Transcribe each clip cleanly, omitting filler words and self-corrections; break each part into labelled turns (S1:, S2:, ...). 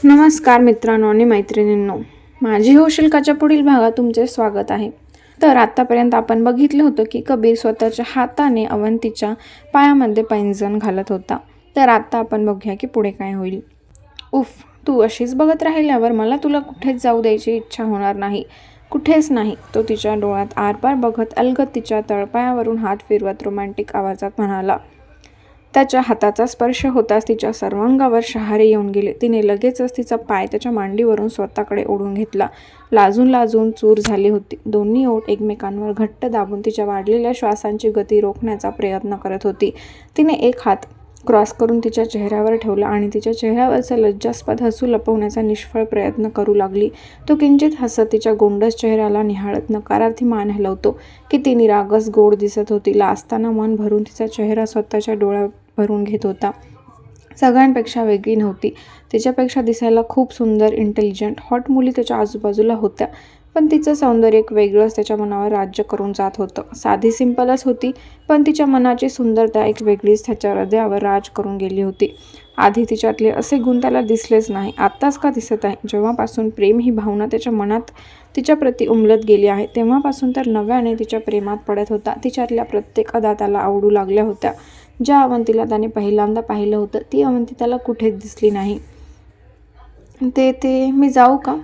S1: नमस्कार मित्रांनो आणि मैत्रिणींनो, माझी शिल्काच्या पुढील भागात तुमचे स्वागत आहे. तर आतापर्यंत आपण बघितलं होतं की कबीर स्वतःच्या हाताने अवंतीच्या पायामध्ये पैंजण घालत होता. तर आता आपण बघूया की पुढे काय होईल. उफ, तू अशीच बघत राहिल्यावर मला तुला कुठेच जाऊ द्यायची इच्छा होणार नाही, कुठेच नाही. तो तिच्या डोळ्यात आरपार बघत अलगद तिच्या तळपायावरून हात फिरवत रोमॅन्टिक आवाजात म्हणाला. त्याच्या हाताचा स्पर्श होताच तिच्या सर्वांगावर शहारे येऊन गेले. तिने लगेचच तिचा पाय त्याच्या मांडीवरून स्वतःकडे ओढून घेतला. लाजून लाजून चूर झाली होती. दोन्ही ओठ एकमेकांवर घट्ट दाबून तिच्या वाढलेल्या श्वासांची गती रोखण्याचा प्रयत्न करत होती. तिने एक हात क्रॉस करून तिच्या चेहऱ्यावर ठेवला आणि तिच्या चेहऱ्यावरचा लज्जास्पद हसू लपवण्याचा निष्फळ प्रयत्न करू लागली. तो किंचित हसत तिच्या गोंडस चेहऱ्याला निहाळत नकारार्थी मान हलवतो. किती निरागस गोड दिसत होती. लाजताना मन भरून तिचा चेहरा स्वतःच्या डोळ्यात भरून घेत होता. सगळ्यांपेक्षा वेगळी नव्हती. तिच्यापेक्षा दिसायला खूप सुंदर, इंटेलिजंट, हॉट मुली त्याच्या आजूबाजूला होत्या, पण तिचं सौंदर्य एक वेगळंच त्याच्या मनावर राज्य करून जात होतं. साधी सिंपलच होती, पण तिच्या मनाची सुंदरता एक वेगळीच त्याच्या हृदयावर राज करून गेली होती. आधी तिच्यातले असे गुण त्याला दिसलेच नाही. आत्ताच का दिसत आहे? जेव्हापासून प्रेम ही भावना त्याच्या मनात तिच्याप्रती उमलत गेली आहे, तेव्हापासून तर नव्याने तिच्या प्रेमात पडत होता. तिच्यातल्या प्रत्येक अदा त्याला आवडू लागल्या होत्या. ज्या अवंतीला त्याने पहिल्यांदा पाहिलं होतं, ती अवंती त्याला कुठेच दिसली नाही. ते मी जाऊ का?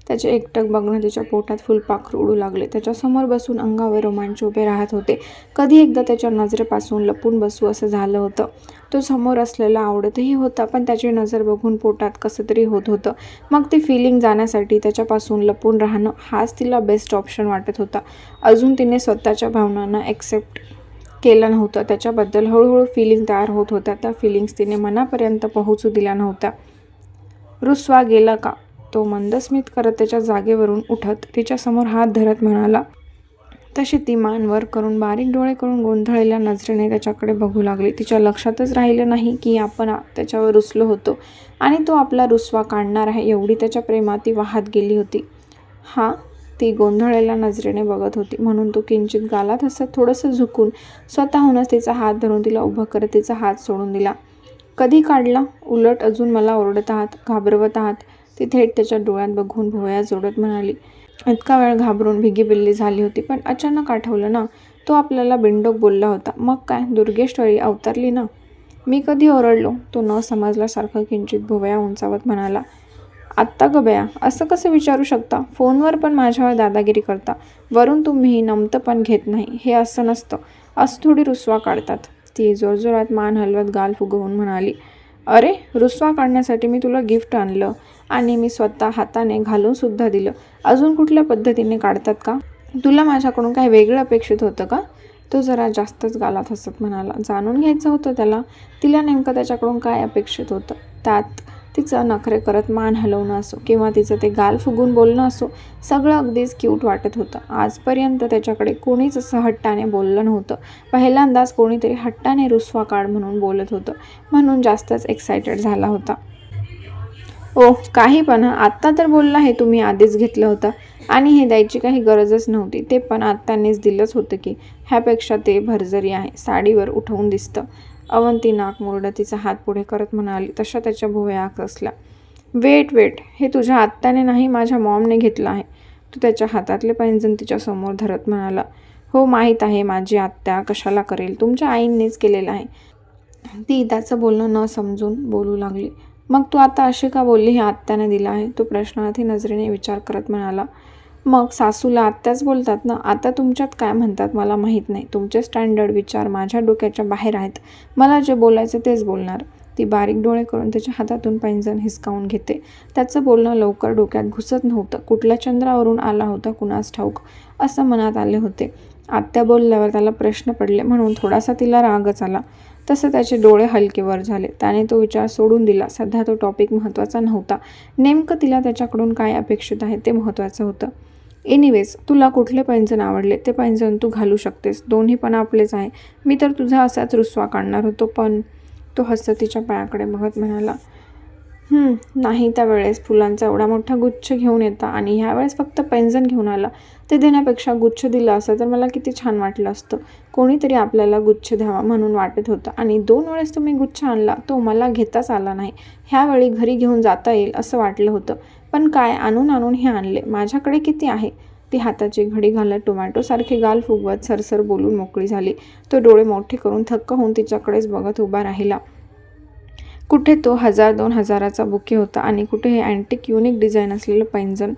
S1: त्याचे एकटक बघणं तिच्या पोटात फुलपाखरू उडू लागले. त्याच्यासमोर बसून अंगावर रोमांच उभे राहत होते. कधी एकदा त्याच्या नजरेपासून लपून बसू असं झालं होतं. तो समोर असलेला आवडतही होता, पण त्याची नजर बघून पोटात कसं तरी होत होतं. मग ती फिलिंग जाण्यासाठी त्याच्यापासून लपून राहणं हाच तिला बेस्ट ऑप्शन वाटत होता. अजून तिने स्वतःच्या भावनांना ॲक्सेप्ट केलं नव्हतं. त्याच्याबद्दल हळूहळू फिलिंग तयार होत होत्या. त्या फिलिंग्स तिने मनापर्यंत पोहोचू दिल्या नव्हत्या. रुसवा गेला का? तो मंदस्मित करत त्याच्या जागेवरून उठत तिच्यासमोर हात धरत म्हणाला. तशी ती मान वर करून बारीक डोळे करून गोंधळलेल्या नजरेने त्याच्याकडे बघू लागली. तिच्या लक्षातच राहिलं नाही की आपण त्याच्यावर रुसलो होतो आणि तो आपला रुसवा काढणार आहे एवढी त्याच्या प्रेमात ती वाहत गेली होती. हा, ती गोंधळलेल्या नजरेने बघत होती म्हणून तो किंचित गालात हसत थोडंसं झुकून स्वतःहूनच तिचा हात धरून तिला उभं करत तिचा हात सोडून दिला. कधी काढला? उलट अजून मला ओरडत आहात, घाबरवत आहात. ती थेट त्याच्या डोळ्यात बघून भोवया जोडत म्हणाली. इतका वेळ घाबरून भिगीबिल्ली झाली होती, पण अचानक आठवलं ना, तो आपल्याला बिनडोक बोलला होता. मग काय, दुर्गेश्वरी अवतरली ना? मी कधी ओरडलो? तो न समजल्यासारखं किंचित भोवया उंचावत म्हणाला. आत्ता ग बया, असं कसं विचारू शकता? फोनवर पण माझ्यावर दादागिरी करता, वरून तुम्ही नमतं पण घेत नाही. हे असं नसतं, असं थोडी रुसवा काढतात. ती जोरजोरात मान हलवत गाल फुगवून म्हणाली. अरे, रुसवा काढण्यासाठी मी तुला गिफ्ट आणलं आणि मी स्वतः हाताने घालून सुद्धा दिलं. अजून कुठल्या पद्धतीने काढतात का? तुला माझ्याकडून काही वेगळं अपेक्षित होतं का? तो जरा जास्तच गालात हसत म्हणाला. जाणून घ्यायचं होतं त्याला, तिला नेमकं त्याच्याकडून काय अपेक्षित होतं. त्यात तिचं नखरे करत मान हलवणं असो किंवा तिचं ते गाल फुगून बोलणं असो, सगळं अगदीच क्यूट वाटत होतं. आजपर्यंत त्याच्याकडे कोणीच असं हट्टाने बोललं नव्हतं. पहिल्यांदाच कोणीतरी हट्टाने रुसवा काढ म्हणून बोलत होतं, म्हणून जास्तच एक्सायटेड झाला होता. ओह, काही पण. आत्ता तर बोलला हे तुम्ही आधीच घेतलं होतं आणि हे द्यायची काही गरजच नव्हती. ते पण आत्तानेच दिलंच होतं की. ह्यापेक्षा ते भरजरी आहे, साडीवर उठवून दिसतं. अवंती नाक मुरडत तिचा हात पुढे करत म्हणाली. तशा त्याच्या भुवया कसल्या. वेट, हे तुझ्या आत्याने नाही, माझ्या मॉमने घेतलं आहे. तो त्याच्या हातातले पैंजण तिच्यासमोर धरत म्हणाला. हो, माहीत आहे, माझी आत्या कशाला करेल, तुमच्या आईंनीच केलेलं आहे. ती त्याचं बोलणं न समजून बोलू लागली. मग तू आता अशी का बोलली हे आत्याने दिलं आहे? तो प्रश्नार्थी नजरेने विचार करत म्हणाला. मग सासूला आत्याच बोलतात ना. आता तुमच्यात काय म्हणतात मला माहीत नाही. तुमचे स्टँडर्ड विचार माझ्या डोक्याच्या बाहेर आहेत. मला जे बोलायचं तेच बोलणार. ती बारीक डोळे करून त्याच्या हातातून पैंजण हिसकावून घेते. त्याचं बोलणं लवकर डोक्यात घुसत नव्हतं. कुठल्या चंद्रावरून आला होता कुणास ठाऊक, असं मनात आले होते. आत्या बोलल्यावर त्याला प्रश्न पडले म्हणून थोडासा तिला रागच आला. तसं त्याचे डोळे हलके वर झाले. त्याने तो विचार सोडून दिला. सध्या तो टॉपिक महत्त्वाचा नव्हता. नेमकं तिला त्याच्याकडून काय अपेक्षित आहे ते महत्त्वाचं होतं. एनिवेज, तुला कुठले पैंजण आवडले ते पैंजण तू घालू शकतेस. दोन्ही पण आपलेच आहे. मी तर तुझा असाच रुसवा काढणार होतो, पण तो हसत तिच्या पायाकडे बघत म्हणाला. नाही त्यावेळेस फुलांचा एवढा मोठा गुच्छ घेऊन येता आणि ह्यावेळेस फक्त पैंजण घेऊन आला. ते देण्यापेक्षा गुच्छ दिला असतं तर मला किती छान वाटलं असतं. कोणीतरी आपल्याला गुच्छ द्यावा म्हणून वाटत होतं आणि 2 वेळेस तुम्ही गुच्छ आणला तो मला घेताच आला नाही. ह्यावेळी घरी घेऊन जाता येईल असं वाटलं होतं. पण काय आणून हे आणले. माझ्याकडे किती आहे. ती हाताची घडी घालत टोमॅटोसारखे गाल फुगवत सरसर बोलून मोकळी झाली. तो डोळे मोठे करून थक्क होऊन तिच्याकडेच बघत उभा राहिला. कुठे तो 1000-2000चा बुके होता आणि कुठे हे अँटिक युनिक डिझाईन असलेलं पैंजण.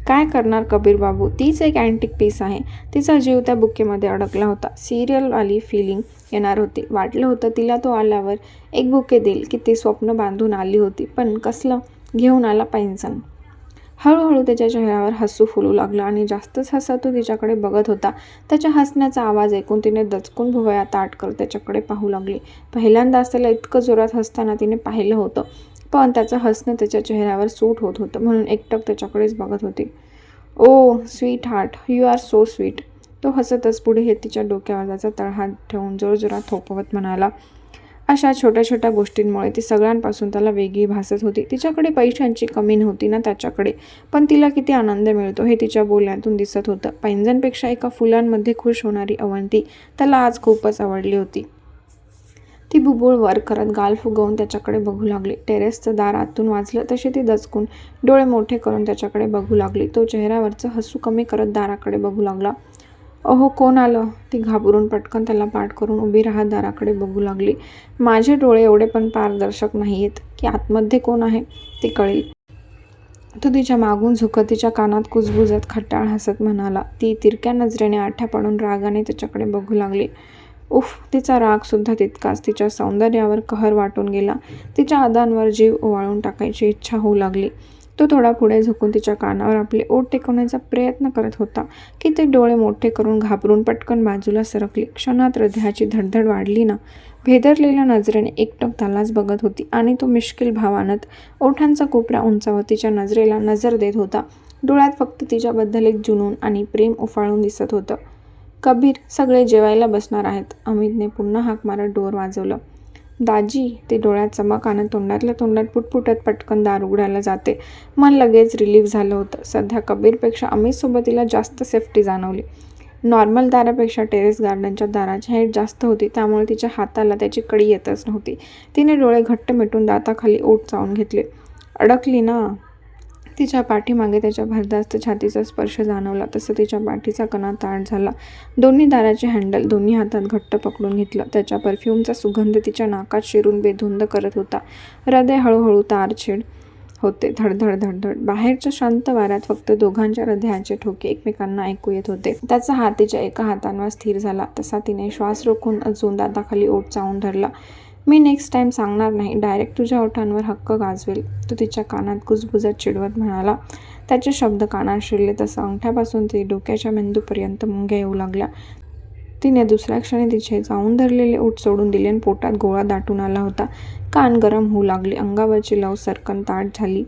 S1: काय करणार कबीर बाबू, तीच एक अँटिक पीस आहे. तिचा जीव त्या बुकेमध्ये अडकला होता. सिरियलवाली फिलिंग येणार होती. वाटलं होतं तिला तो आल्यावर एक बुके देईल की ती स्वप्न बांधून आली होती. पण कसलं घेऊन आला पैंजण. हळूहळू त्याच्या चेहऱ्यावर हसू फुलू लागलं आणि जास्तच हसत तो तिच्याकडे बघत होता. त्याच्या हसण्याचा आवाज ऐकून तिने दचकून भुवया ताठ करत त्याच्याकडे पाहू लागली. पहिल्यांदाच त्याला इतकं जोरात हसताना तिने पाहिलं होतं. पण त्याचं हसणं त्याच्या चेहऱ्यावर सूट होत होतं म्हणून एकटक त्याच्याकडेच बघत होती. Oh sweetheart, you are so sweet. तो हसतच पुढे हे तिच्या डोक्यावर त्याचा तळहात ठेवून जोरजोरात थोपवत म्हणाला. अशा छोट्या छोट्या गोष्टींमुळे ती सगळ्यांपासून त्याला वेगळी भासत होती. तिच्याकडे पैशांची कमी नव्हती ना त्याच्याकडे, पण तिला किती आनंद मिळतो हे तिच्या बोलण्यातून दिसत होतं. पैंजणपेक्षा एका फुलांमध्ये खुश होणारी अवंती त्याला आज खूपच आवडली होती. ती बुबुळ वर करत गाल फुगवून त्याच्याकडे बघू लागली. टेरेसचं दार आतून वाजलं तशी ती दचकून डोळे मोठे करून त्याच्याकडे बघू लागली. तो चेहऱ्यावरचं हसू कमी करत दाराकडे बघू लागला. अहो कोण आलं. ती घाबरून पटकन त्याला पाठ करून उभी राहत दाराकडे बघू लागली. माझे डोळे एवढे पण पारदर्शक नाहीयेत की आतमध्ये कोण आहे ते कळेल. तो तिच्या मागून झुकत तिच्या कानात कुजबुजत खट्टाळ हसत म्हणाला. ती तिरक्या नजरेने आठ्या पडून रागाने त्याच्याकडे बघू लागली. उफ. तिचा राग सुद्धा तितकाच तिच्या सौंदर्यावर कहर वाटून गेला. तिच्या अदांवर जीव ओवाळून टाकायची इच्छा होऊ लागली. तो थोडा पुढे झुकून तिच्या कानावर आपले ओठ टेकवण्याचा प्रयत्न करत होता की ते डोळे मोठे करून घाबरून पटकन बाजूला सरकली. क्षणात हृदयाची धडधड वाढली ना. भेदरलेल्या नजरेने एकटक त्यालाच बघत होती आणि तो मिश्किल भावानत ओठांचा कोपरा उंचावत तिच्या नजरेला नजर देत होता. डोळ्यात फक्त तिच्याबद्दल एक जुनून आणि प्रेम उफाळून दिसत होतं. कबीर, सगळे जेवायला बसणार आहेत. अमितने पुन्हा हाक मारत डोर वाजवलं. दाजी. ती डोळ्यात चमक आणत तोंडातल्या तोंडात पुटपुटत पटकन दार उघडायला जाते. मन लगेच रिलीफ झालं होतं. सध्या कबीरपेक्षा अमितसोबत तिला जास्त सेफ्टी जाणवली. नॉर्मल दारापेक्षा टेरेस गार्डनच्या दाराची हाईट जास्त होती त्यामुळे तिच्या हाताला त्याची कडी येतच नव्हती. तिने डोळे घट्ट मिटून दाताखाली ओठ चावून घेतले. अडकली ना. तिच्या पाठीमागे त्याच्या भरदास्त छातीचा स्पर्श जाणवला तसं तिच्या पाठीचा कणा ताठ झाला. दोन्ही दाराचे हँडल दोन्ही हातात घट्ट पकडून घेतलं. त्याच्या परफ्यूमचा सुगंध तिच्या नाकात शिरून बेधुंद करत होता. हृदय हळूहळू तारछेड होते. धडधड धडधड. बाहेरच्या शांत वाऱ्यात फक्त दोघांच्या हृदयाचे ठोके एकमेकांना ऐकू येत होते. त्याचा हात तिच्या एका हातांवर स्थिर झाला तसा तिने श्वास रोखून अजून दाताखाली ओठ चावून धरला. मी नेक्स्ट टाइम सांगणार नाही, डायरेक्ट तुझ्या ओठांवर हक्क गाजवेल. तो तिच्या कानात कुजबुजत चिडवत म्हणाला. त्याचे शब्द कानात शिरले तसं अंगठ्यापासून ती डोक्याच्या मेंदूपर्यंत मुंग्या येऊ लागल्या. तिने दुसऱ्या क्षणी तिचे चावून धरलेले ओठ सोडून दिले आणि पोटात गोळा दाटून आला होता. कान गरम होऊ लागले. अंगावरची लव सरकन ताट झाली.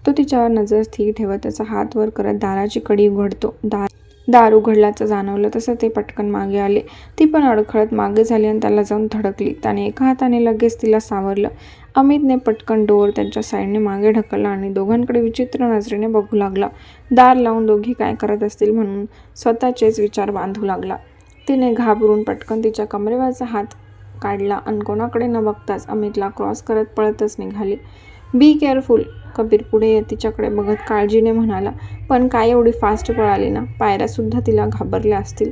S1: तो तिच्यावर नजर स्थिर ठेवत त्याचा हात वर करत दाराची कडी उघडतो. दार उघडल्याचं जाणवलं तसं ते पटकन मागे आले. ती पण अडखळत मागे झाली आणि त्याला जाऊन धडकली. त्याने एका हाताने लगेच तिला सावरलं. अमितने पटकन डोर त्यांच्या साईडने मागे ढकलला आणि दोघांकडे विचित्र नजरेने बघू लागला. दार लावून दोघी काय करत असतील म्हणून स्वतःचेच विचार बांधू लागला. तिने घाबरून पटकन तिच्या कमरेवरचा हात काढला आणि कोणाकडे न बघताच अमितला क्रॉस करत पळतच निघाली. Be careful. कबीर पुढे तिच्याकडे बघत काळजीने म्हणाला. पण काय एवढी फास्ट पळाली ना. पायऱ्यासुद्धा तिला घाबरल्या असतील.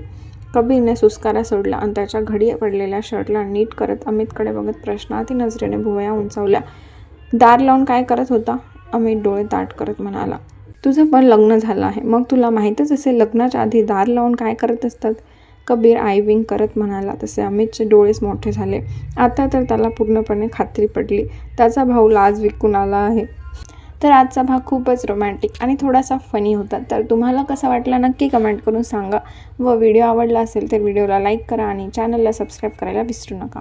S1: कबीरने सुस्कारा सोडला आणि त्याच्या घडी पडलेल्या शर्टला नीट करत अमितकडे बघत प्रश्नार्थी नजरेने भुवया उंचावल्या. दार लावून काय करत होता. अमित डोळे ताठ करत म्हणाला. तुझं पण लग्न झालं आहे, मग तुला माहीतच असेल लग्नाच्या आधी दार लावून काय करत असतात. कबीर आय विंक करत म्हणाला. तसे अमितचे डोळेच मोठे झाले. आता तर त्याला पूर्णपणे खात्री पडली. त्याचा भाऊ लाज विकून आला आहे. तर आजचा भाग खूपच रोमॅन्टिक आणि थोडासा फनी होता. तर तुम्हाला कसा वाटला नक्की कमेंट करून सांगा. व व्हिडिओ आवडला असेल तर व्हिडिओला लाईक करा आणि चॅनलला सबस्क्राईब करायला विसरू नका.